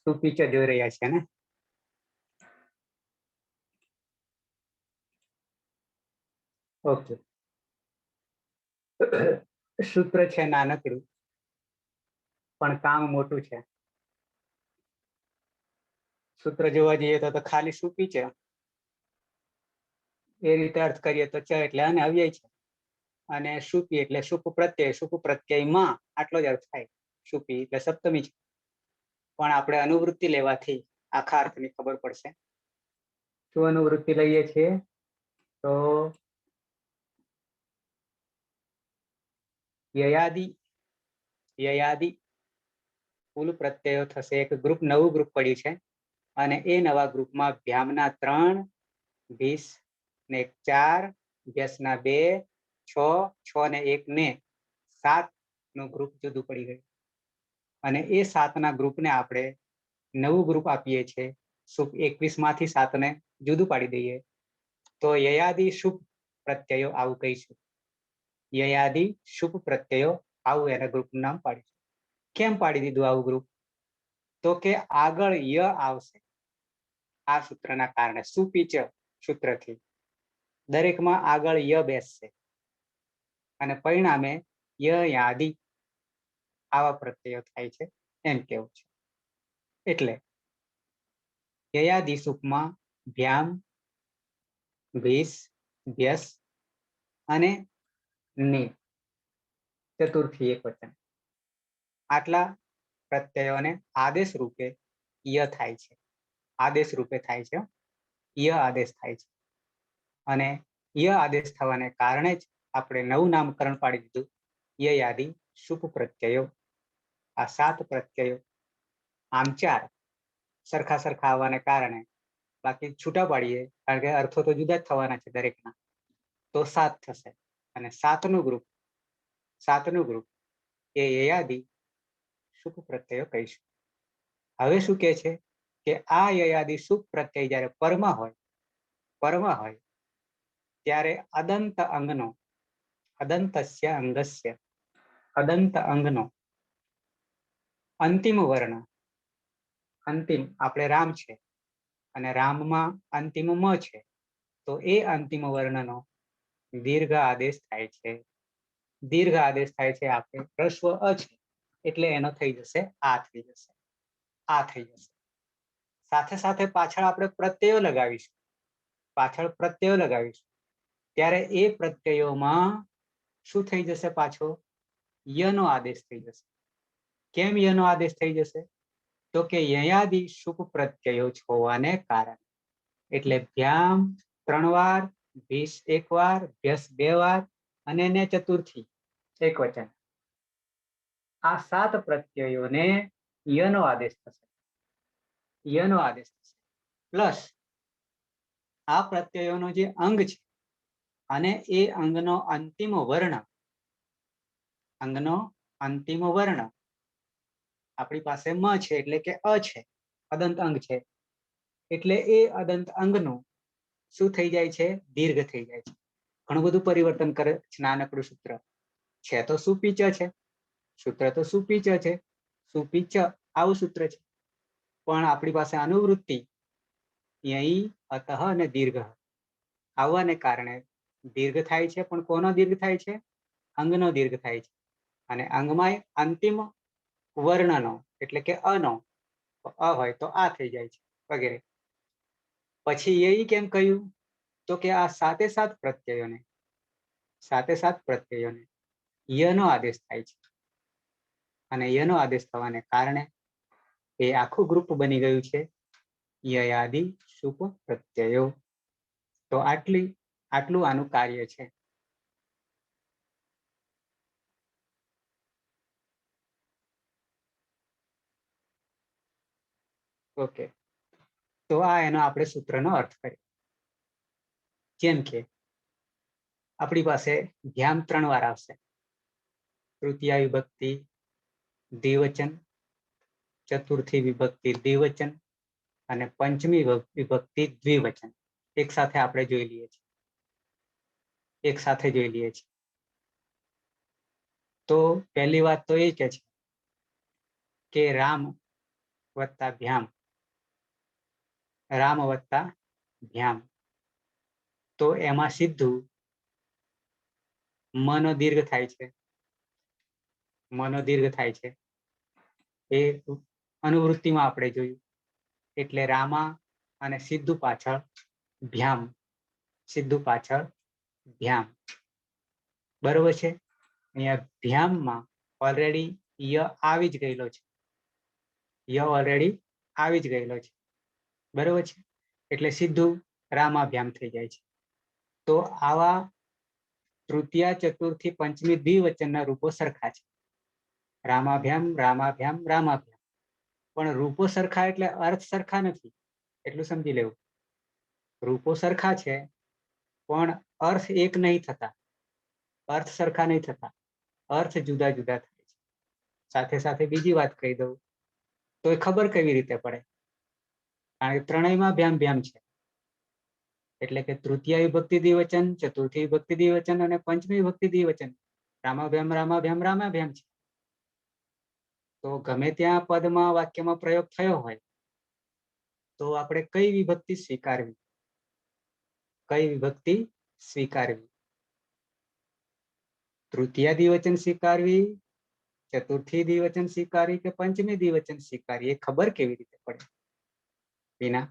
સુપિચર જોઈ રહ્યા છે ને? ઓકે. સૂત્ર છે નાનકડું પણ કામ મોટું છે. સૂત્ર જોવા જઈએ તો ખાલી સુપિચર એ રીતે અર્થ કરીએ તો ચ એટલે અને અવ્યય છે, અને સુપી એટલે સુપ પ્રત્યય, સુપ પ્રત્યયમાં આટલો જ અર્થ થાય. સુપી એટલે સપ્તમી છે, પણ આપણે અનુવૃત્તિ લેવાથી આખા અર્થની ખબર પડશે. શું અનુવૃત્તિ લઈએ છીએ? તો યયાદિ કુલ પ્રત્યયો થશે. એક ગ્રુપ, નવું ગ્રુપ પડ્યું છે, અને એ નવા ગ્રુપમાં ભ્યામના 3, ભીસ ને 4, વ્યસના 2, 6 ને 1 ને 7 નું ગ્રુપ જુદું પડી ગયું. અને એ 7ના ગ્રુપને આપણે નવું ગ્રુપ આપીએ છીએ. સુપ 21 માંથી 7 ને જુદું પાડી દઈએ તો યયાદિ શુભ પ્રત્યયો આવું કહીશું. યયાદિ શુભ પ્રત્યયો આવું એના ગ્રુપનું નામ પાડીશું. કેમ પાડી દીધું આવું ગ્રુપ? તો કે આગળ ય આવશે આ સૂત્રના કારણે. સુપીચ સૂત્રથી દરેકમાં આગળ ય બેસશે, અને પરિણામે યયાદિ આવા પ્રત્યયો થાય છે એમ કેવું છે. એટલે યયાદિ સુપમાં ભ્યામ, ભીસ, વ્યસ અને ને ચતુર્થી એક વચન, આટલા પ્રત્યયોને આદેશ રૂપે ય થાય છે. આદેશ રૂપે થાય છે, ય આદેશ થાય છે. અને ય આદેશ થવાને કારણે જ આપણે નવું નામકરણ પાડી દીધું યયાદિ શુભ પ્રત્યયો. આ 7 પ્રત્યયો, આમ 4 સરખા આવવાને કારણે, બાકી છૂટા પાડીએ કારણ કે અર્થો તો જુદા જ થવાના છે દરેકના, તો 7 થશે. અને 7નું ગ્રુપ એ યયાદિ શુભ પ્રત્યયો કહીશું. હવે શું કહે છે કે આ યયાદિ શુભ પ્રત્યય જ્યારે પરમાં હોય ત્યારે અદંત અંગનો અંતિમ વર્ણ, અંતિમ આપણે રામ છે અને રામમાં અંતિમ મ છે, તો એ અંતિમ વર્ણનો દીર્ઘ આદેશ થાય છે. દીર્ઘ આદેશ થાય છે. આપણે હ્રસ્વ અ છે એટલે એનો થઈ જશે આ થઈ જશે. સાથે સાથે પાછળ આપણે પ્રત્યયો લગાવીશું. ત્યારે એ પ્રત્યયોમાં શું થઈ જશે? પાછો યનો આદેશ થઈ જશે. કેમ યનો આદેશ થઈ જશે? તો કે યયાદિ શુભ પ્રત્યયો હોવાને કારણે. એટલે ભ્યામ 3 વાર, ભીસ 1 વાર, વ્યસ 2 વાર અને ને ચતુર્થી એક વચન, આ 7 પ્રત્યયોને યનો આદેશ થશે. પ્લસ આ પ્રત્યયોનો જે અંગ છે અને એ અંગનો અંતિમ વર્ણ આપણી પાસે મ છે એટલે કે અ છે, અદંત અંગ છે, એટલે એ અદંત અંગનું શું થઈ જાય છે? દીર્ઘ થઈ જાય છે. ઘણું બધું પરિવર્તન કરે છે. નાનકડું સૂત્ર છે તો સુપીચ છે, સુપીચ આવું સૂત્ર છે, પણ આપણી પાસે અનુવૃત્તિ યઈ, અતઃ અને દીર્ઘ આવવાને કારણે દીર્ઘ થાય છે. પણ કોનો દીર્ઘ થાય છે? અંગનો દીર્ઘ થાય છે. અને અંગમાં અંતિમ વર્ણનો એટલે કે અનો, અ હોય તો આ થઈ જાય છે વગેરે. પછી યઈ કેમ કહ્યું? તો કે આ 7 પ્રત્યયોને યનો આદેશ થાય છે, અને યનો આદેશ થવાને કારણે એ આખું ગ્રુપ બની ગયું છે યયાદિ શુભ પ્રત્યયો. તો આટલું આનું કાર્ય છે. ઓકે, તો આ એનો આપણે સૂત્રનો અર્થ કરીએ. જેમ કે આપણી પાસે ભ્યામ 3 વાર આવશે. તૃતીય વિભક્તિ દ્વિવચન, ચતુર્થી વિભક્તિ દ્વિવચન અને પંચમી વિભક્તિ દ્વિવચન એક સાથે આપણે જોઈ લઈએ છીએ, એક સાથે જોઈ લઈએ છીએ. તો પહેલી વાત તો એ કે છે કે રામ વત્તા ભ્યામ, રામ વત્તા ભ્યામ, તો એમાં સીધું મનો દીર્ઘ થાય છે, મનો દીર્ઘ થાય છે. એ અનુવૃત્તિમાં આપણે જોયું. એટલે રામા અને સીધું પાછળ ભ્યામ, સીધું પાછળ ભ્યામ. બરોબર છે. અહીંયા ભ્યામમાં ઓલરેડી ય આવી જ ગયેલો છે, ય ઓલરેડી આવી જ ગયેલો છે. બરોબર છે. એટલે સીધું રામાભ્યામ થઈ જાય છે. તો આવા તૃતીયા, ચતુર્થી, પંચમી દ્વિવચનના રૂપો સરખા છે. રામાભ્યામ, રામાભ્યામ, રામાભ્યામ. પણ રૂપો સરખા એટલે અર્થ સરખા નથી, એટલું સમજી લેવું. રૂપો સરખા છે પણ અર્થ એક નહીં થતા, અર્થ સરખા નહીં થતા, અર્થ જુદા જુદા થાય છે. સાથે સાથે બીજી વાત કહી દઉં તો એ ખબર કેવી રીતે પડે? કારણ કે ત્રણેયમાં ભ્યામ ભ્યામ છે. એટલે કે તૃતીય વિભક્તિ દ્વિવચન, ચતુર્થી વિભક્તિ દ્વિવચન અને પંચમી વિભક્તિ દ્વિવચન. રામાભ્યામ, રામાભ્યામ, રામાભ્યામ છે. તો ગમે ત્યાં પદમાં, વાક્યમાં પ્રયોગ થયો હોય તો આપણે કઈ વિભક્તિ સ્વીકારવી? કઈ વિભક્તિ સ્વીકારવી? તૃતીય દ્વિવચન સ્વીકારવી, ચતુર્થી દ્વિવચન સ્વીકારવી કે પંચમી દ્વિવચન સ્વીકારવી? એ ખબર કેવી રીતે પડે? વિના?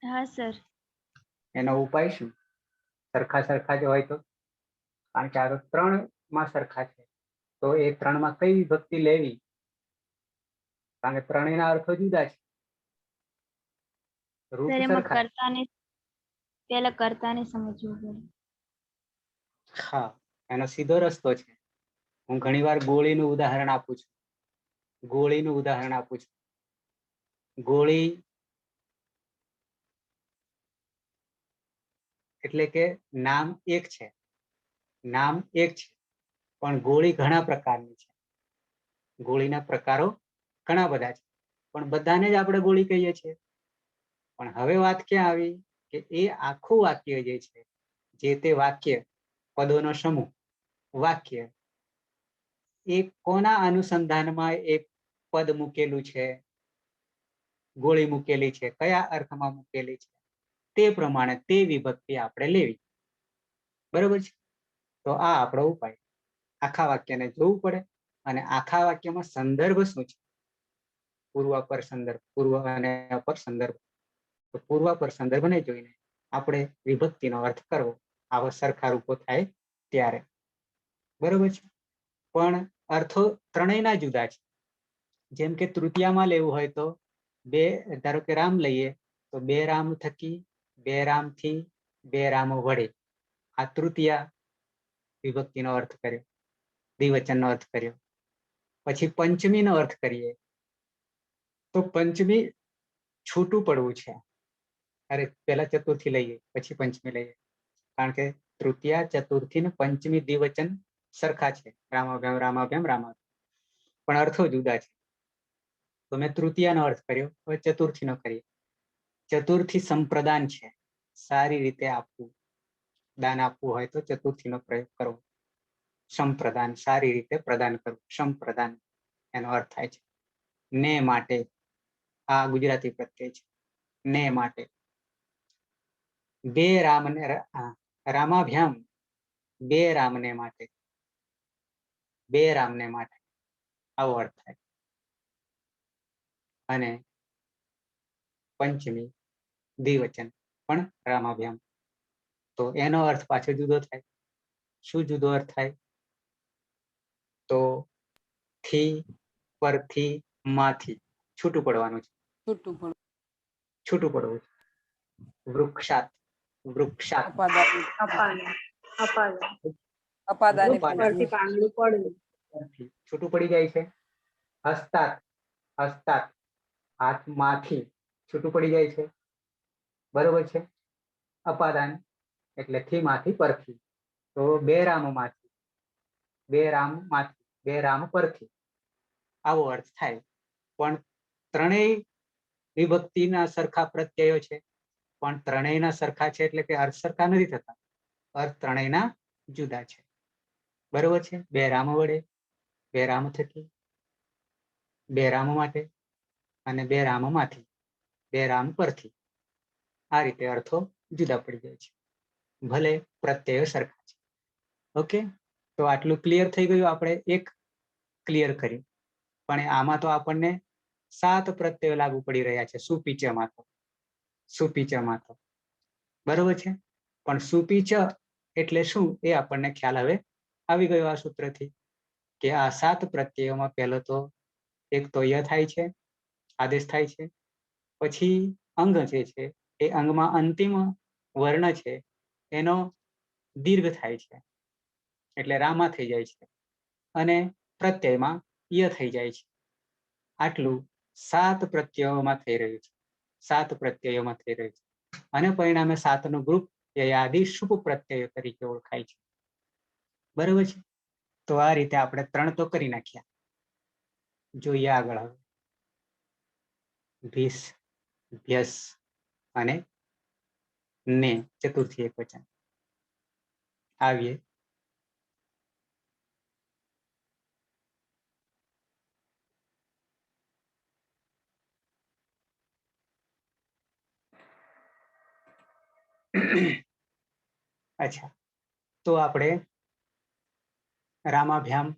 હા સર. એનો ઉપાય શું? સરખા સરખા જ હોય તો, કારણ કે આ તો 3 માં સરખા છે, તો એ 3 માં કઈ વિભક્તિ લેવી? કારણ કે ત્રણેયના અર્થો જુદા છે, રૂપ સર એમાં સરખા. પેલા કર્તાને સમજવું પડે. હા, એનો સીધો રસ્તો છે. હું ઘણીવાર ગોળીનું ઉદાહરણ આપું છું. ગોળીનું ઉદાહરણ આપું છું. ગોળી એટલે કે નામ એક છે, નામ એક છે, પણ ગોળી ઘણા પ્રકારની છે. ગોળીના પ્રકારો ઘણા બધા છે, પણ બધાને જ આપણે ગોળી કહીએ છીએ. પણ હવે વાત ક્યાં આવી કે એ આખું વાક્ય જે છે, જે તે વાક્ય, પદોનો સમૂહ, વાક્ય, એ કોના અનુસંધાનમાં એક પદ મૂકેલું છે, ગોળી મૂકેલી છે, કયા અર્થમાં મૂકેલી છે, તે પ્રમાણે તે વિભક્તિ આપણે લેવી. બરોબર છે. તો આ આપણો ઉપાય. આખા વાક્યને જોવું પડે અને આખા વાક્યમાં સંદર્ભ શું છે? પૂર્વ પર સંદર્ભ, પૂર્વ અને અપર સંદર્ભ. તો પૂર્વ પર સંદર્ભને જોઈને આપણે વિભક્તિનો અર્થ કરવો, આવા સરખા રૂપો થાય ત્યારે. બરોબર છે. પણ અર્થો ત્રણેયના જુદા છે. જેમ કે તૃતીયામાં લેવું હોય તો બે, ધારો કે રામ લઈએ તો 2 રામ થકી, 2 રામથી, 2 રામ વડે. આ તૃતીય વિભક્તિનો અર્થ કર્યો, દ્વિવચનનો અર્થ કર્યો. પછી પંચમીનો અર્થ કરીએ તો પંચમી છૂટું પડવું છે. અરે પહેલા ચતુર્થી લઈએ પછી પંચમી લઈએ, કારણ કે તૃતીય, ચતુર્થી ને પંચમી દ્વિવચન સરખા છે. રામાભ્યામ, રામાભ્યામ, રામાભ્યામ, પણ અર્થો જુદા છે. તો મેં તૃતીયાનો અર્થ કર્યો, હવે ચતુર્થીનો કરીએ. ચતુર્થી સંપ્રદાન છે, સારી રીતે આપવું. દાન આપવું હોય તો ચતુર્થીનો પ્રયોગ કરવો. સંપ્રદાન, સારી રીતે પ્રદાન કરવું, સંપ્રદાન એનો અર્થ થાય છે. ને માટે, આ ગુજરાતી પ્રત્યય છે, ને માટે. 2 રામને, રામાભ્યામ, 2 રામને માટે, 2 રામને માટે, આવો અર્થ થાય. અને પંચમી દ્વિવચન પણ રામાભ્યામ, તો એનો અર્થ પાછો જુદો થાય. શું જુદો અર્થ થાય? તો થી, પરથી, માંથી છૂટું પડવાનું છે. છૂટું પડવું. વૃક્ષાત, વૃક્ષાત. છૂટું પડી જાય છે. હસ્તાત, હસ્તાત, હાથમાંથી છૂટું પડી જાય છે. બરોબર છે. અપાદાન એટલે થી, માંથી, પરથી. તો 2 રામમાંથી, 2 રામમાંથી, બે રામ પરથી, આવો અર્થ થાય. પણ ત્રણેય વિભક્તિના સરખા પ્રત્યયો છે, પણ ત્રણેયના સરખા છે એટલે કે અર્થ સરખા નથી થતા, અર્થ ત્રણેયના જુદા છે. બરોબર છે. બે રામ વડે, બે રામ થકી, બે રામ માટે અને બે રામમાંથી, બે રામ પરથી, આ રીતે અર્થો જુદા પડી જાય છે, ભલે પ્રત્યયો સરખા છે. ઓકે, તો આટલું ક્લિયર થઈ ગયું. આપણે એક ક્લિયર કર્યું, પણ આમાં તો આપણને 7 પ્રત્યયો લાગુ પડી રહ્યા છે સુપીચમાં તો. સુપીચમાં તો બરોબર છે. પણ સુપીચ એટલે શું એ આપણને ખ્યાલ હવે આવી ગયો આ સૂત્રથી, કે આ 7 પ્રત્યયોમાં પહેલો તો એક તો ય થાય છે, આદેશ થાય છે. પછી અંગ જે છે એ અંગમાં અંતિમ વર્ણ છે એનો દીર્ઘ થાય છે, એટલે રામા થઈ જાય છે, અને પ્રત્યયમાં ય થઈ જાય છે. આટલું 7 પ્રત્યયોમાં થઈ રહ્યું છે, 7 પ્રત્યયોમાં થઈ રહ્યું છે. અને પરિણામે 7નું ગ્રુપ યયાદિ શુભ પ્રત્યયો તરીકે ઓળખાય છે. બરોબર છે. તો આ રીતે આપણે 3 તો કરી નાખ્યા. જોઈએ આગળ હવે. ભીસ, ભ્યસ અને ને ચતુર્થી એકવચન. આવીએ. અચ્છા, તો આપણે રામાભ્યામ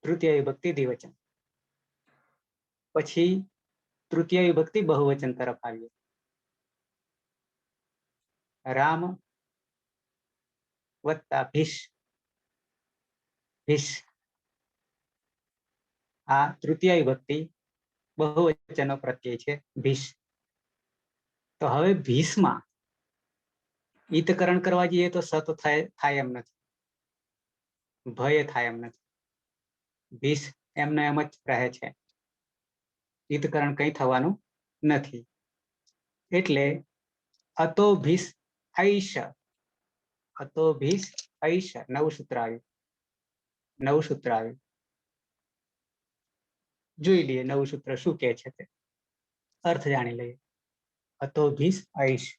તૃતીય વિભક્તિ દ્વિવચન, પછી તૃતીય વિભક્તિ બહુવચન તરફ આવીએ. રામ વત્તા ભીષ, ભીષ, આ તૃતીય વિભક્તિ બહુવચનનો પ્રત્યય છે ભીષ. તો હવે ભીષમાં ઈતકરણ કરવા જઈએ તો સ તો થાય એમ નથી, ભય થાય એમ નથી. ભીષ એમને એમ જ રહે છે, ઈતકરણ કંઈ થવાનું નથી. એટલે અતો ભીષ ઐશ, અતો ભીષ ઐશ, નવું સૂત્ર આવ્યું, નવું સૂત્ર આવ્યું. જોઈ લઈએ નવું સૂત્ર શું કહે છે તે, અર્થ જાણી લઈએ. અતો ભીષ ઐશ.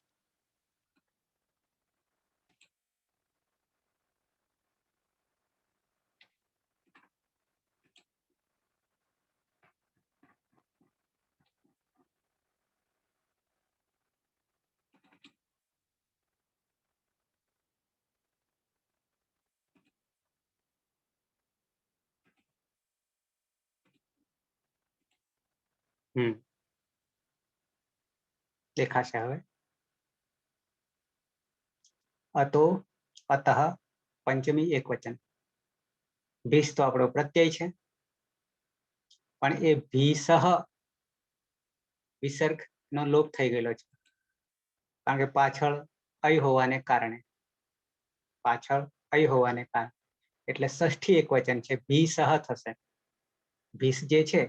દેખાશે હવે. અતો, અતઃ, પંચમી એકવચન. ભીષ તો આપણો પ્રત્યય છે, પણ એ ભીષ વિસર્ગ નો લોપ થઈ ગયેલો છે, કારણ કે પાછળ અય હોવાને કારણે, પાછળ અય હોવાને કારણે, એટલે ષષ્ઠી એકવચન છે, ભીષ થશે. ભીષ જે છે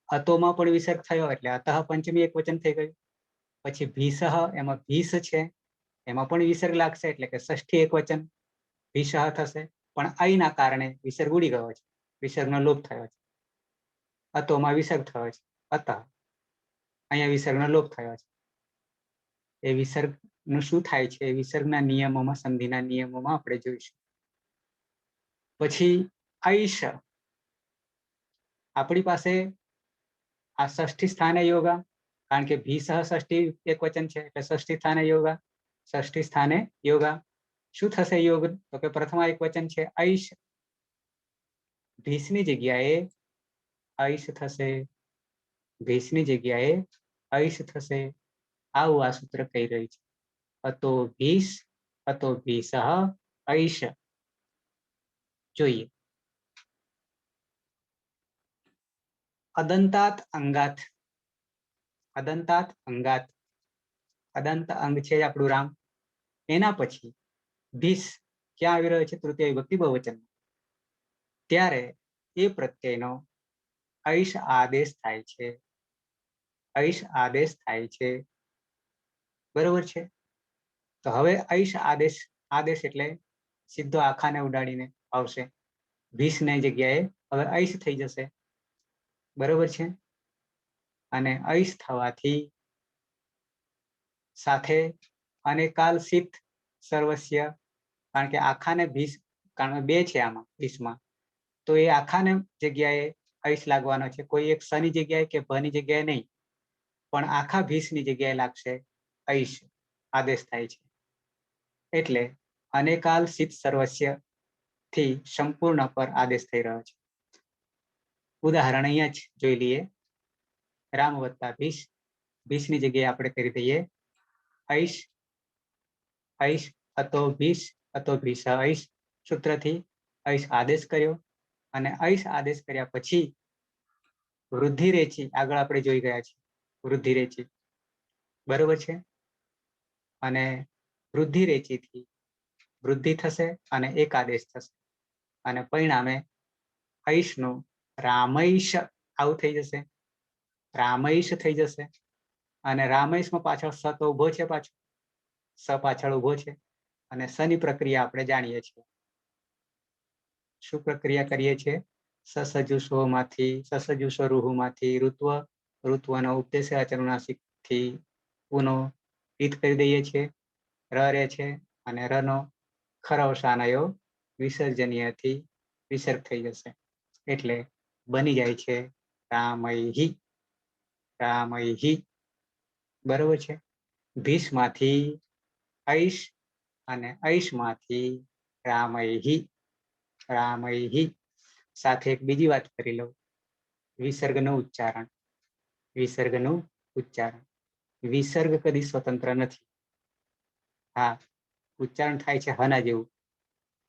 અતોમાં પણ વિસર્ગ થયો એટલે અતઃ પંચમી એકવચન થઈ ગયું. પછી ભીષ, એમાં ભીષ છે એમાં પણ વિસર્ગ લાગશે એટલે કે ષષ્ઠી એકવચન ભીષ થશે. પણ અયના કારણે વિસર્ગ ઉડી ગયો છે, વિસર્ગનો લોપ થયો છે. અતોમાં વિસર્ગ થયો છે અતઃ, અહીંયા વિસર્ગનો લોપ થયો છે. એ વિસર્ગનું શું થાય છે એ વિસર્ગના નિયમોમાં, સંધિના નિયમોમાં આપણે જોઈશું. પછી ઐશ, આપણી પાસે આ ષષ્ઠી સ્થાને યોગા, કારણ કે ભીષ ષષ્ઠી એકવચન છે એટલે ષષ્ઠી સ્થાને યોગા, ષષ્ઠી સ્થાને યોગા. શું થશે યોગ? તો કે પ્રથમા એકવચન છે ઐશ, ભીષની જગ્યાએ ઐશ થશે, ભીષની જગ્યાએ ઐશ થશે. આવું આ સૂત્ર કહી રહ્યું છે. અતો ભીષ, અતો ભીષ ઐશ. જોઈએ. અદંતાત અંગાત, અદંતાત અંગાત, અદંત અંગ છે આપણું રામ, એના પછી ભીષ ક્યાં આવી રહ્યો છે? તૃતીય વિભક્તિ બહુવચન. ત્યારે એ પ્રત્યયનો ઐશ આદેશ થાય છે, ઐશ આદેશ થાય છે. બરોબર છે. તો હવે ઐશ આદેશ, આદેશ એટલે સીધો આખાને ઉડાડીને આવશે. ભીષની જગ્યાએ હવે ઐશ થઈ જશે. બરોબર છે. અને ઐશ થવાથી સાથે અનેકાલ સિદ્ધ સર્વસ્ય, કારણ કે આખાને ભીષ, કારણ બે છે આમાં ભીષમાં, તો એ આખાને જગ્યાએ ઐશ લાગવાનો છે. કોઈ એક સની જગ્યાએ કે ભની જગ્યાએ નહીં, પણ આખા ભીષની જગ્યાએ લાગશે ઐશ, આદેશ થાય છે. એટલે અનેકાલ સિદ્ધ સર્વસ્ય થી સંપૂર્ણ પર આદેશ થઈ રહ્યો છે. ઉદાહરણ અહીંયા જ જોઈ લઈએ. રામ વત્તા ભીષ, ભીષની જગ્યાએ આપણે કરી દઈએ ઐશ, ઐશ અતો ભીષ, અતો ભીષ ઐશ સૂત્રથી ઐશ આદેશ કર્યો. અને ઐશ આદેશ કર્યા પછી વૃદ્ધિ રેચી આગળ આપણે જોઈ ગયા છીએ. વૃદ્ધિ રેચી બરોબર છે. અને વૃદ્ધિ રેચીથી વૃદ્ધિ થશે અને એક આદેશ થશે. અને પરિણામે ઐશનું રામૈશ આવું થઈ જશે. રામૈશ થઈ જશે. અને રામૈશમાં પાછળ સ તો ઉભો છે, પાછો સ પાછળ ઉભો છે. અને સની પ્રક્રિયા આપણે જાણીએ છીએ. શું પ્રક્રિયા કરીએ છીએ? સસજુષોમાંથી, સસજુષો રૂહુમાંથી ઋત્વ, ઋત્વનો ઉપદેશ અચરુણાસિકથી ઉનો ઈત કરી દઈએ છીએ. ર રે છે અને રનો ખરવસાનયો વિસર્જનીયથી વિસર્ગ થઈ જશે. એટલે બની જાય છે રામૈહિ, રામૈહિ. બરોબર છે. ભીષમાંથી ઐશ અને ઐશમાંથી રામૈહિ, રામૈહિ. સાથે એક બીજી વાત કરી લઉં. વિસર્ગનું ઉચ્ચારણ, વિસર્ગનું ઉચ્ચારણ. વિસર્ગ કદી સ્વતંત્ર નથી. હા, ઉચ્ચારણ થાય છે હના જેવું,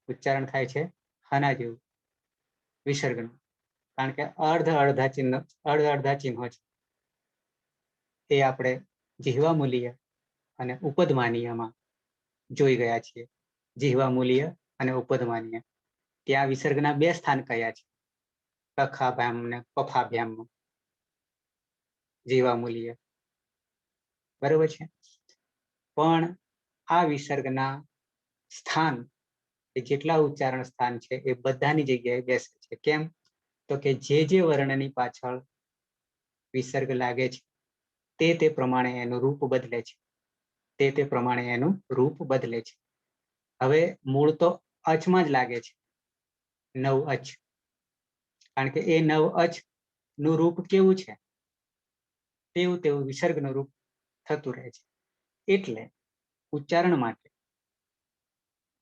ઉચ્ચારણ થાય છે હના જેવું વિસર્ગનું. કારણ કે અડધા અડધા ચિહ્નો છે. એ આપણે જીહવામૂલીય અને ઉપદમાનીયમાં જોઈ ગયા છીએ. જીહવામૂલીય અને ઉપદમાનીય, ત્યાં વિસર્ગના બે સ્થાન કયા છે? કખાભ્યામ ને પફાભ્યામમાં. જીહવામૂલીય બરોબર છે. પણ આ વિસર્ગના સ્થાન, એ જેટલા ઉચ્ચારણ સ્થાન છે એ બધાની જગ્યાએ બેસે છે. કેમ? તો કે જે વર્ણની પાછળ વિસર્ગ લાગે છે તે પ્રમાણે એનું રૂપ બદલે છે. તે પ્રમાણે એનું રૂપ બદલે છે. હવે મૂળ તો અચમાં જ લાગે છે, નવ અચ. કારણ કે એ નવ અચ નું રૂપ કેવું છે? તેવું વિસર્ગનું રૂપ થતું રહે છે. એટલે ઉચ્ચારણ માટે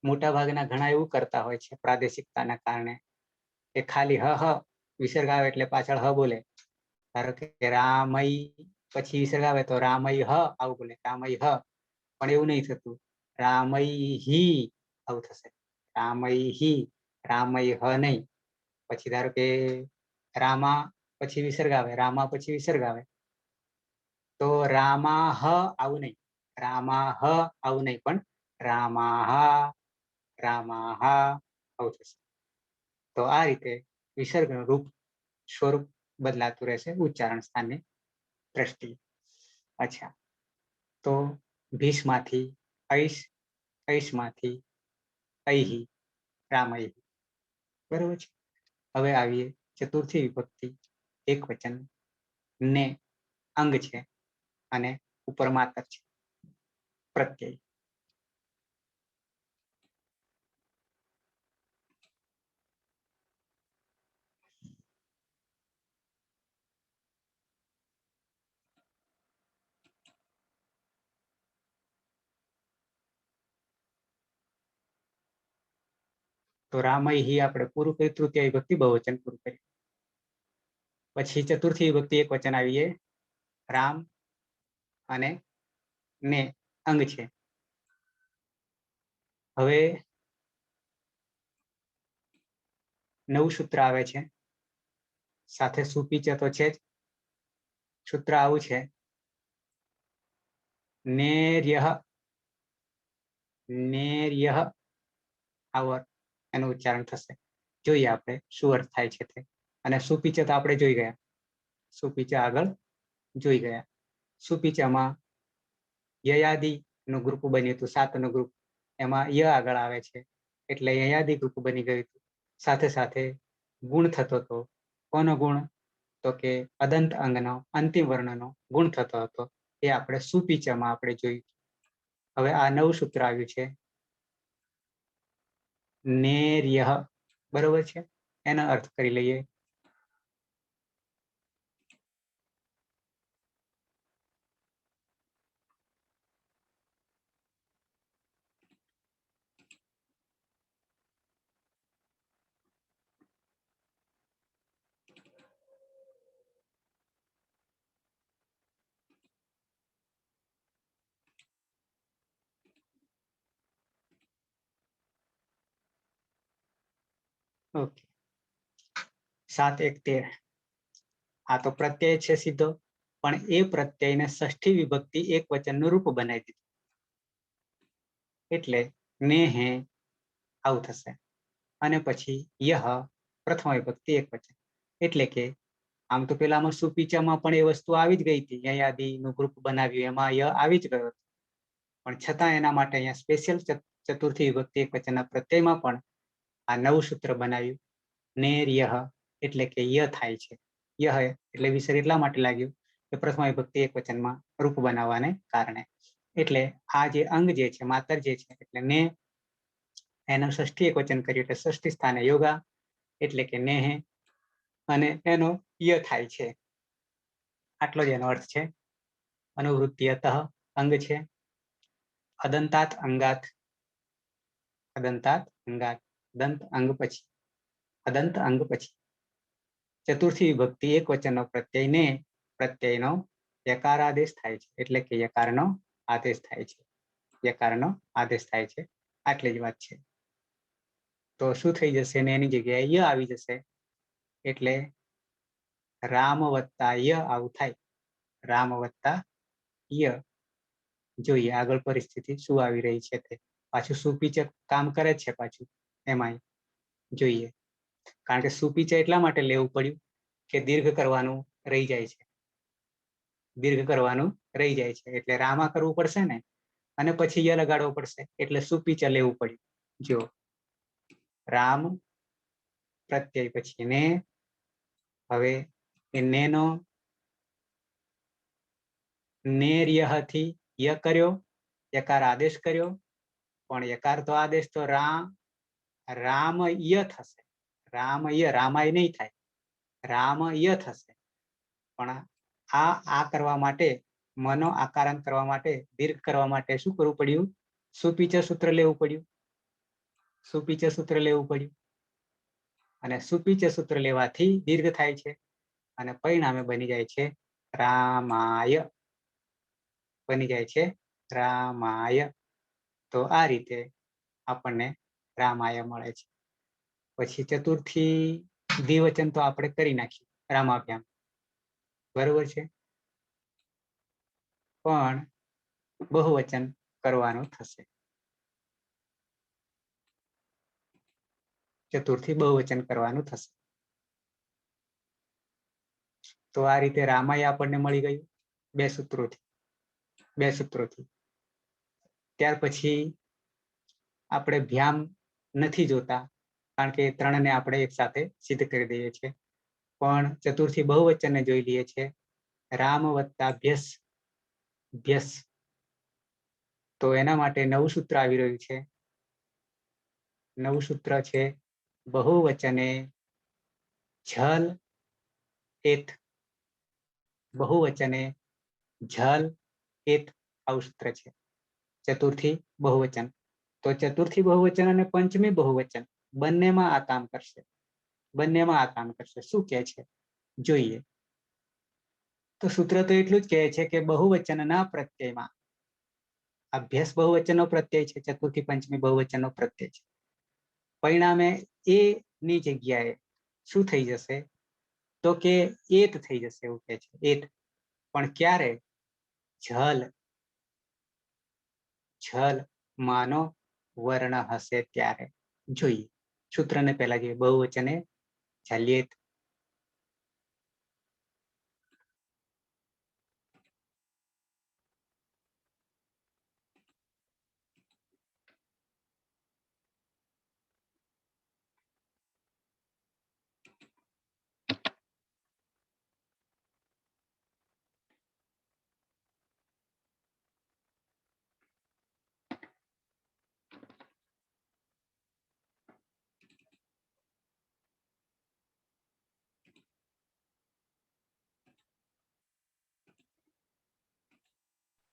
મોટા ભાગના ઘણા એવું કરતા હોય છે પ્રાદેશિકતાના કારણે, કે ખાલી હ વિસર્ગ આવે એટલે પાછળ હ બોલે. ધારો કે રામય પછી વિસર્ગ આવે તો રામય હ આવું બોલે, રામય હ. પણ એવું નહીં થતું. રામય હિ આવું થશે. રામય હિ, રામય હ નહીં. પછી ધારો કે રામા પછી વિસર્ગ આવે, રામા પછી વિસર્ગ આવે તો રામા હ આવું નહીં, રામા હ આવું નહીં, પણ રામાહા, રામાહા આવું થશે. તો આ રીતે વિસર્ગનું રૂપ, સ્વરૂપ બદલાતું રહેશે ઉચ્ચારણ સ્થાનની દ્રષ્ટિએ. અચ્છા, તો ભીષમાંથી ઐશ, ઐશમાંથી ઐહિ, રામૈહિ. બરોબર છે. હવે આવીએ ચતુર્થી વિભક્તિ એક વચન. ને અંગ છે અને ઉપર માતર છે, પ્રત્યય. તો રામૈહિ આપણે પૂરું કર્યું, તૃતીય વિભક્તિ બહુવચન પૂરું કર્યું. પછી ચતુર્થી વિભક્તિ એક વચન આવીએ. રામ અને ને અંગ છે. હવે નવું સૂત્ર આવે છે, સાથે સુપીચ તો છે જ. સૂત્ર આવું છે, નેર્યઃ, નેર્યઃ આવો એનું ઉચ્ચારણ થશે. જોઈએ આપણે શું અર્થ થાય છે તે. અને સુપીચ તો આપણે જોઈ ગયા, સુપીચ આગળ જોઈ ગયા. સુપીચામાં યયાદિ નું ગ્રુપ બન્યું હતું, 7 નું ગ્રુપ. એમાં ય આગળ આવે છે એટલે અહીંયા યાદી ગ્રુપ બની ગયું હતું. સાથે સાથે ગુણ થતો હતો. કોનો ગુણ? તો કે અદંત અંગનો અંતિમ વર્ણનો ગુણ થતો હતો. એ આપણે સુપીચમાં આપણે જોયું. હવે આ નવું સૂત્ર આવ્યું છે નેર્યઃ. બરોબર છે? એનો અર્થ કરી લઈએ. ઓકે, 7 1 13. આ તો પ્રત્યય છે સીધો, પણ એ પ્રત્યયને ષષ્ઠી વિભક્તિ એક વચનનું રૂપ બનાવી દીધું. એટલે ને હે આવું થશે. અને પછી યહ પ્રથમ વિભક્તિ એક વચન. એટલે કે આમ તો પેલામાં સુપીચામાં પણ એ વસ્તુ આવી જ ગઈ હતી. યાદીનું ગ્રુપ બનાવ્યું એમાં ય આવી જ ગયો હતો. પણ છતાં એના માટે અહીંયા સ્પેશિયલ ચતુર્થી વિભક્તિ એક વચનના પ્રત્યયમાં પણ આ નવું સૂત્ર બનાવ્યું નેર્યઃ. એટલે કે ય થાય છે. યહ એટલે વિસર એટલા માટે લાગ્યું કે પ્રથમ વિભક્તિ એક વચનમાં રૂપ બનાવવાને કારણે. એટલે આ જે અંગ જે છે, માતર જે છે, એટલે ને એનું ષષ્ઠી એક વચન કર્યું એટલે ષષ્ઠી સ્થાને યોગા એટલે કે નેહે, અને એનો ય થાય છે. આટલો જ એનો અર્થ છે. અનુવૃત્તિ અતઃ અંગ છે. અદંતાત અંગાત. અદંતાત અંગાત. દંત અંગ પછી, અદંત અંગ પછી ચતુર્થી વિભક્તિ એક વચનનો પ્રત્યયને પ્રત્યયનો યકાર આદેશ થાય છે. એટલે કે યકારનો આદેશ થાય છે. યકારનો આદેશ થાય છે. આટલી જ વાત છે. તો શું થઈ જશે ને એની જગ્યાએ ય આવી જશે. એટલે રામ વત્તા ય આવું થાય. રામ વત્તા ય. જોઈએ આગળ પરિસ્થિતિ શું આવી રહી છે તે. પાછું સુપીચક કામ કરે છે. પાછું એમાંય જોઈએ. કારણ કે સુપીચ એટલા માટે લેવું પડ્યું કે દીર્ઘ કરવાનું રહી જાય છે. દીર્ઘ કરવાનું રહી જાય છે એટલે રામા કરવું પડશે ને, અને પછી ય લગાડવો પડશે. એટલે સુપીચ લેવું પડ્યું. જો રામ પ્રત્યય પછી ને. હવે એ નેનો નેર્યઃ થી ય કર્યો, યકાર આદેશ કર્યો. પણ યકાર તો આદેશ તો રામય થશે. રામય, રામાય નહીં થાય, રામય થશે. પણ આ કરવા માટે, મનો આકારણ કરવા માટે, દીર્ઘ કરવા માટે શું કરવું પડ્યું? સુપીચ સૂત્ર લેવું પડ્યું. સુપીચ સૂત્ર લેવું પડ્યું. અને સુપીચ સૂત્ર લેવાથી દીર્ઘ થાય છે. અને પરિણામે બની જાય છે રામાય. બની જાય છે રામાય. તો આ રીતે આપણને રામાય મળે છે. પછી ચતુર્થી દ્વિવચન તો આપણે કરી નાખ્યું, રામાભ્યામ. બરોબર છે? પણ બહુવચન કરવાનું થશે. ચતુર્થી બહુવચન કરવાનું થશે. તો આ રીતે રામાય આપણને મળી ગયું બે સૂત્રોથી. ત્યાર પછી આપણે ભ્યામ નથી જોતા, કારણ કે ત્રણને આપણે એક સાથે સિદ્ધ કરી દઈએ છીએ. પણ ચતુર્થી બહુવચનને જોઈ લઈએ છીએ. રામ વત્તા ભ્યસ. તો એના માટે નવું સૂત્ર આવી રહ્યું છે. નવું સૂત્ર છે બહુવચને ઝલ એત. બહુવચને ઝલ એત આવું સૂત્ર છે. ચતુર્થી બહુવચન. તો ચતુર્થી બહુવચન અને પંચમી બહુવચન બંનેમાં આ કામ કરશે. બંનેમાં આ કામ કરશે. શું કહે છે જોઈએ. તો સૂત્ર તો એટલું જ કહે છે કે બહુવચનના પ્રત્યયમાં, અભ્યાસ બહુવચનનો પ્રત્યય છે, ચતુર્થી પંચમી બહુવચનનો પ્રત્યય છે. પરિણામે એ ની જગ્યાએ શું થઈ જશે? તો કે એત થઈ જશે. એવું કહે છે એત. પણ ક્યારે? ઝલ માનો વર્ણ હશે ત્યારે. જોઈએ સૂત્રને પહેલા જોઈએ. બહુવચને ઝલ્યેત.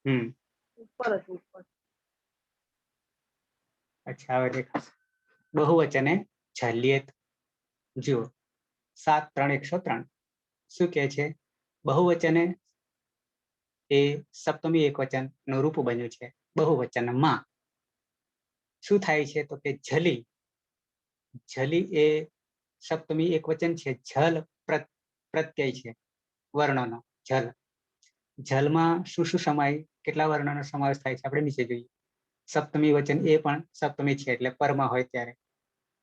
ઉપર હતું ઉપર. અચ્છા, હવે દેખાશે. બહુવચને ઝાલીએ જુઓ 7, 3, 103 શું કહે છે? બહુવચને એ સપ્તમી એકવચન નું રૂપ બન્યું છે. બહુવચનમાં શું થાય છે? તો કે ઝલી. ઝલી એ સપ્તમી એકવચન છે. ઝલ પ્રત્યય છે વર્ણનો. ઝલ. ઝલમાં શું શું સમાય, કેટલા વર્ણનો સમાવેશ થાય છે આપણે નીચે જોઈએ. સપ્તમી વચન એ પણ સપ્તમી છે એટલે પરમાં હોય ત્યારે.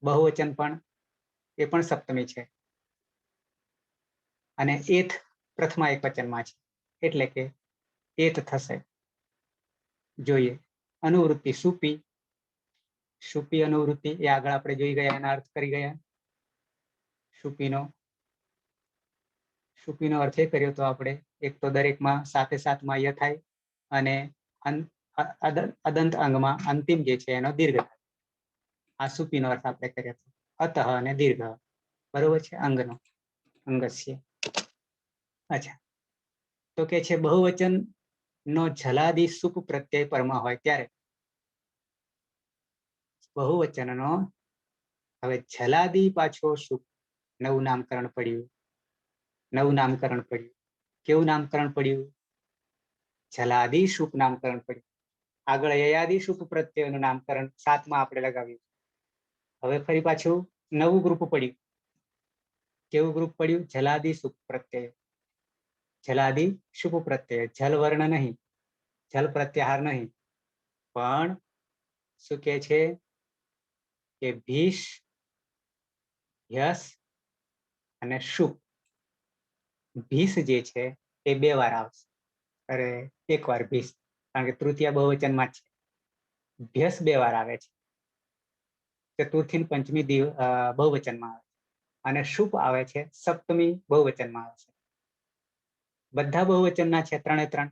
બહુવચન પણ એ પણ સપ્તમી છે અને એથ પ્રથમા એકવચનમાં છે એટલે કે એત થશે. જોઈએ અનુવૃત્તિ સુપી. સુપી અનુવૃત્તિ એ આગળ આપણે જોઈ ગયા, એના અર્થ કરી ગયા. સુપીનો અર્થ એ કર્યો તો આપણે, એક તો દરેકમાં સાથે સાથમાં ય થાય અને અદંત અંગમાં અંતિમ જે છે એનો દીર્ઘ થાય. આ સુપીનો અર્થ આપણે કર્યો હતો. અતઃ અને દીર્ઘ, બરોબર છે, અંગનો, અંગસ્ય. અચ્છા, તો કે છે બહુવચન નો ઝલાદી સુપ પ્રત્યય પરમાં હોય ત્યારે. બહુવચનનો હવે ઝલાદી પાછો સુપ, નવું નામકરણ પડ્યું. નવું નામકરણ પડ્યું. કેવું નામકરણ પડ્યું? ઝલાદી સુપ નામકરણ પડ્યું. આગળ યયાદી સુપ પ્રત્યયનું નામકરણ 7માં આપણે લગાવ્યું. હવે ફરી પાછું નવું ગ્રુપ પડ્યું. કેવું ગ્રુપ પડ્યું? ઝલાદી સુપ પ્રત્યય. ઝલાદી શુભ પ્રત્યય. જલ વર્ણ નહીં, જલ પ્રત્યાહાર નહીં, પણ શું કે છે કે ભીષ, યસ અને શુભ. ભીષ જે છે એ 2 વાર આવશે. અરે 1 વાર ભીષ, કારણ કે તૃતીય બહુવચનમાં છે. ભ્યસ 2 વાર આવે છે, ચતુર્થી ને પંચમી બહુવચનમાં આવે છે. અને શુભ આવે છે સપ્તમી બહુવચનમાં આવે છે. બધા બહુવચનના છે 3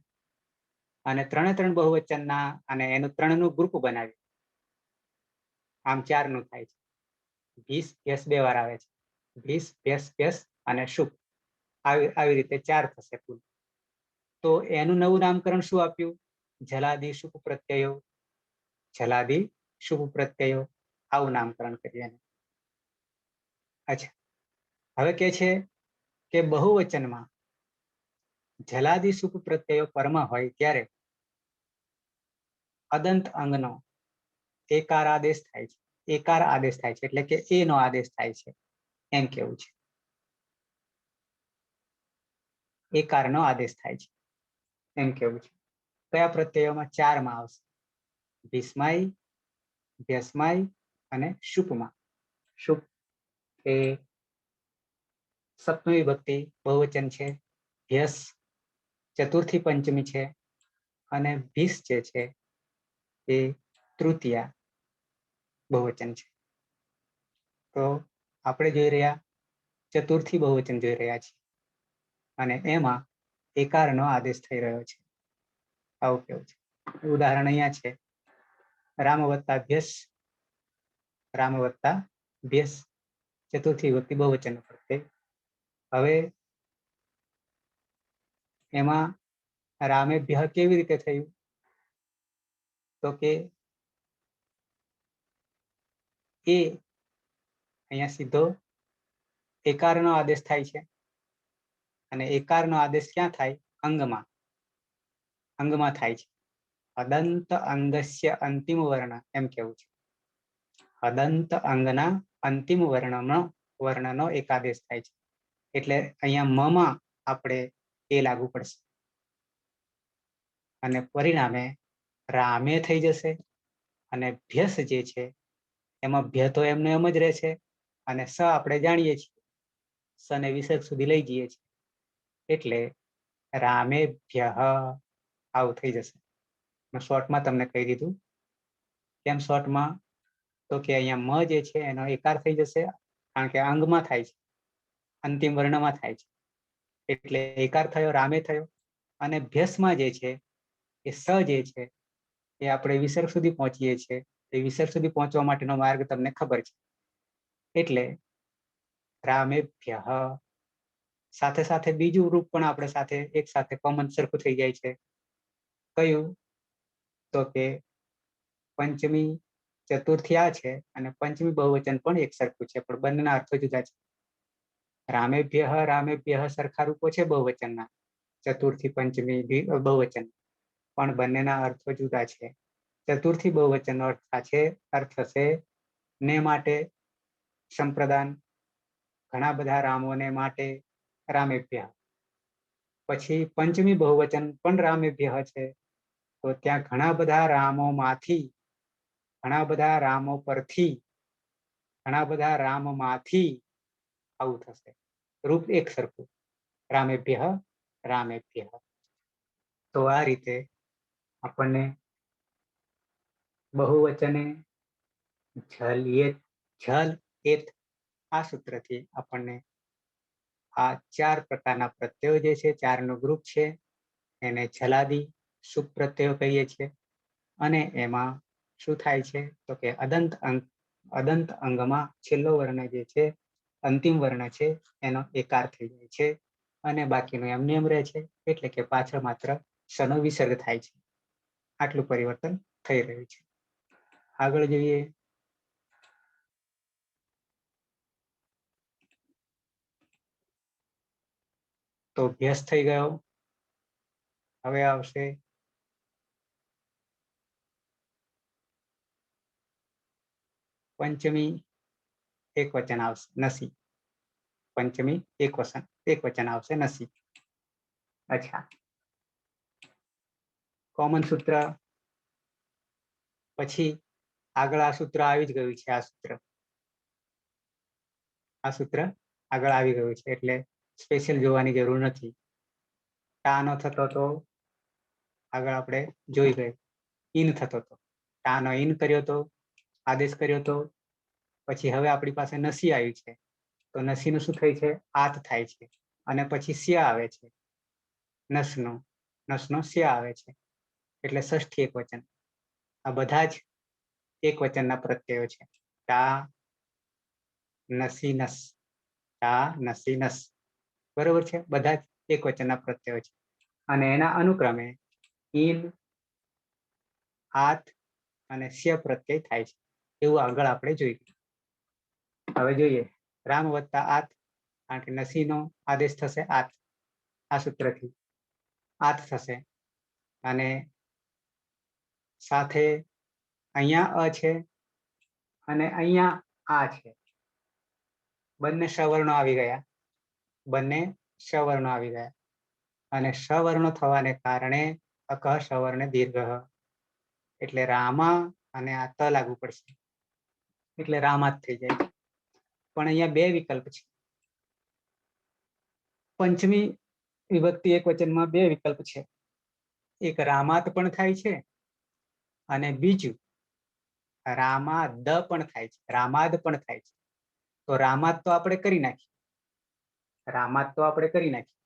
અને 3 બહુવચનના અને એનું 3નું ગ્રુપ બનાવ્યું. આમ 4નું થાય છે. ભીષ ભ્યસ 2 વાર આવે છે. ભીષ ભ્યસ ભ્યસ અને શુભ, આવી રીતે 4 થશે કુલ. તો એનું નવું નામકરણ શું આપ્યું? ઝલાદી શુભ પ્રત્યયો. ઝલાદી શુભ પ્રત્યયો, આવું નામકરણ કરીએ. અચ્છા, હવે કે છે કે બહુવચનમાં ઝલાદી સુપ પ્રત્યયો પરમાં હોય ત્યારે અદંત અંગનો એકાર આદેશ થાય છે. એકાર આદેશ થાય છે એટલે કે એ નો આદેશ થાય છે એમ કેવું છે. એકારનો આદેશ થાય છે એમ કેવું છે. કયા પ્રત્યયોમાં? 4માં આવશે. ભીષ્માય, ભ્યસ્માય અને શુપમાં. શુપ એ સપ્તમી વિભક્તિ બહુવચન છે. ભ્યસ ચતુર્થી પંચમી છે અને ભીષ જે છે એ તૃતીયા બહુવચન છે. તો આપણે જોઈ રહ્યા ચતુર્થી બહુવચન જોઈ રહ્યા છીએ અને એમાં એકારનો આદેશ થઈ રહ્યો છે. આવું કેવું છે. ઉદાહરણ અહીંયા છે, રામ વત્તા ભ્યસ. રામ વત્તા ભ્યસ, ચતુર્થી વિભક્તિ બહુવચન પ્રત્યય. હવે એમાં રામે ભ્ય કેવી રીતે થયું? તો કે એ અહીંયા સીધો એકારનો આદેશ થાય છે અને એકારનો આદેશ ક્યાં થાય? અંગમાં. અંગમાં થાય છે. અદંત અંગસ્ય અંતિમ વર્ણ એમ કેવું છે. અદંત અંગના અંતિમ વર્ણનો એક આદેશ થાય છે. એટલે અહીંયા મમાં આપણે એ લાગુ પડશે અને પરિણામે રામે થઈ જશે. અને ભ્યસ જે છે એમાં ભ્ય તો એમને એમ જ રહે છે અને સ આપણે જાણીએ છીએ, સને વિસર્ગ સુધી લઈ જઈએ છીએ એટલે રામે ભ્ય આવું થઈ જશે. શોર્ટમાં તમને કહી દીધું. કેમ શોર્ટમાં? તો કે અહીંયા મ જે છે એનો એકાર થઈ જશે, કારણ કે અંગમાં થાય છે, અંતિમ વર્ણમાં થાય છે એટલે એકાર થયો, રામે થયો. અને ભ્યસમાં જે છે એ સ જે છે એ આપણે વિસર્ગ સુધી પહોંચીએ છીએ. એ વિસર્ગ સુધી પહોંચવા માટેનો માર્ગ તમને ખબર છે એટલે રામેભ્ય. સાથે સાથે બીજું રૂપ પણ આપણે સાથે એક સાથે કોમન સરખું થઈ જાય છે. કયું? તો કે પંચમી ચતુર્થી આ છે અને પંચમી બહુવચન પણ એક સરખું છે, પણ બંનેના અર્થો જુદા છે. રામેભ્યઃ સરખા રૂપો છે બહુવચનના, ચતુર્થી પંચમી બહુવચન, પણ બંનેના અર્થો જુદા છે. ચતુર્થી બહુવચનનો અર્થ છે ને માટે સંપ્રદાન, ઘણા બધા રામોને માટે રામેભ્યઃ. પછી પંચમી બહુવચન પણ રામેભ્યઃ છે, તો ત્યાં ઘણા બધા રામોમાંથી, ઘણા બધા રામો પરથી, ઘણા બધા રામમાંથી આવું થશે. રૂપ એક સરખું, રામેભ્યઃ રામેભ્યઃ. તો આ રીતે આપણને બહુવચને ઝલ એત આ સૂત્રથી આપણને આ 4 પ્રકારના પ્રત્યયો જે છે, 4નું ગ્રુપ છે, એને ઝલાદી સુપ પ્રત્યયો કહીએ છીએ. અને એમાં શું થાય છે? તો કે અદંત અંગમાં છેલ્લો વર્ણ જે છે, અંતિમ વર્ણ છે, એનો એકાર થઈ જાય છે અને બાકીનું એમને એમ રહે છે, એટલે કે પાછળ માત્ર ષનો વિસર્ગ થાય છે. આટલું પરિવર્તન થઈ રહ્યું છે. આગળ જોઈએ. તો અભ્યાસ થઈ ગયો. હવે આવશે પંચમી એક વચન આવશે નસી. પંચમી એક વચન આવશે નસી. અચ્છા, કોમન સૂત્ર પછી આગળ આ સૂત્ર આવી જ ગયું છે. આ સૂત્ર આગળ આવી ગયું છે, એટલે સ્પેશિયલ જોવાની જરૂર નથી. ટાનો થતો તો આગળ આપણે જોઈ ગਏ, ઇન થતો તો, ટાનો ઇન કર્યો તો, આદેશ કર્યો તો, પછી હવે આપણી પાસે નસી આવી છે, તો નસીનું શું થાય છે? આત થાય છે, અને પછી સ્યા આવે છે. નસનો સ્યા આવે છે, એટલે ષષ્ઠી એક વચન. આ બધા જ એક વચનના પ્રત્યયો છે. ટા નસી નસ, ટા નસી નસ, બરોબર છે. બધા જ એક વચનના પ્રત્યયો છે, અને એના અનુક્રમે ઇન, આત અને સ્ય પ્રત્યય થાય છે. એવું આગળ આપણે જોઈએ. હવે જોઈએ રામ વત્તા આત, કારણ કે નસીનો આદેશ થશે આત. આ સૂત્રથી આત થશે, અને સાથે અહીંયા અ છે અને અહીંયા આ છે. બંને સવર્ણો આવી ગયા, બંને સવર્ણો આવી ગયા, અને સવર્ણો થવાને કારણે અકઃ સવર્ણ દીર્ઘ, એટલે રામા અને આ ત લાગુ પડશે, એટલે રામા જ થઈ જાય. પણ અહીંયા બે વિકલ્પ છે. પંચમી વિભક્તિ એક વચનમાં બે વિકલ્પ છે. એક રામાત પણ થાય છે, અને બીજું રામાદ પણ થાય છે, રામાદ પણ થાય છે. તો રામાદ તો આપણે કરી નાખીએ,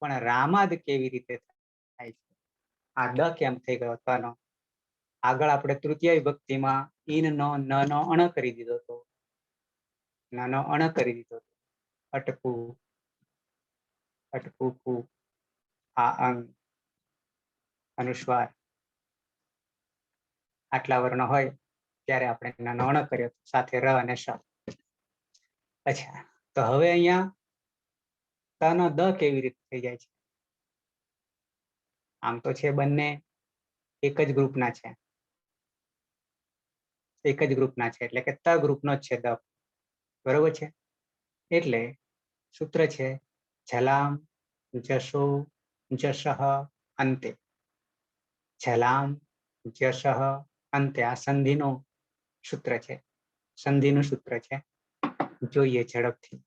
પણ રામાદ કેવી રીતે થાય છે? આ દ કેમ થઈ ગયો તનો? આગળ આપણે તૃતીય વિભક્તિમાં ઇન નો ન નો અણ કરી દીધો હતો, નાનો અણ કરી દીધો, અટકું, અટકું, આ અંગ, અનુસ્વાર, આટલા વર્ણ હોય ત્યારે આપણે નાનો અણ કર્યો, સાથે ર અને શ. અચ્છા, તો હવે અહીંયા તનો દ કેવી રીતે થઈ જાય છે? આમ તો છે બંને એક જ ગ્રુપના છે, એટલે કે ત ગ્રુપનો જ છે દ, બરોબર છે. એટલે સૂત્ર છે ઝલામ જશો જશઃ અંતે. ઝલામ જશઃ અંતે, આ સંધિનું સૂત્ર છે, જોઈએ ઝડપથી.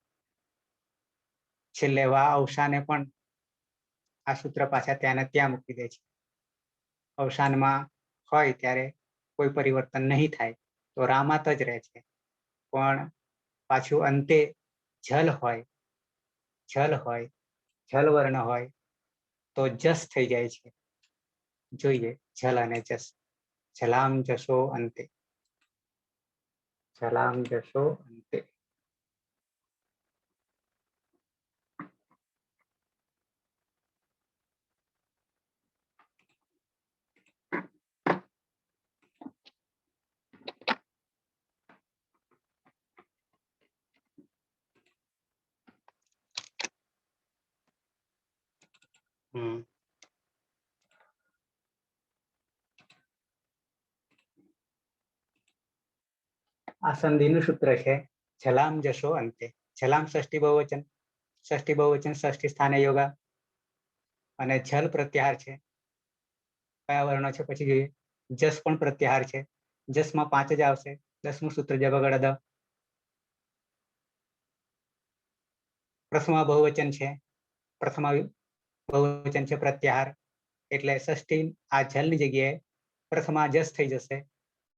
છેલ્લે વા અવસાને પણ આ સૂત્ર પાછા ત્યાં ને ત્યાં મૂકી દે છે. અવસાનમાં હોય ત્યારે કોઈ પરિવર્તન નહીં થાય, તો રામાત જ રહે છે. પણ પાછું અંતે જલ હોય, જલ વર્ણ હોય તો જસ થઈ જાય છે. જોઈએ જલ અને જસ. ઝલામ જશો અંતે, ઝલામ જશો અંતે. આ સંધિનું સૂત્ર છે જલામ જશો અંતે. જલામ ષષ્ઠી બહુવચન, ષષ્ઠી સ્થાને યોગા અને જલ પ્રત્યાહાર છે. કયા વર્ણો છે પછી જોઈએ. જસ પણ પ્રત્યાહાર છે. જસમાં 5 જ આવશે. 10મું સૂત્ર જબગડ દ. પ્રથમા બહુવચન છે. પ્રથમા બહુવચન છે પ્રત્યાહાર, એટલે ષષ્ઠી આ જલની જગ્યાએ પ્રથમા જસ થઈ જશે.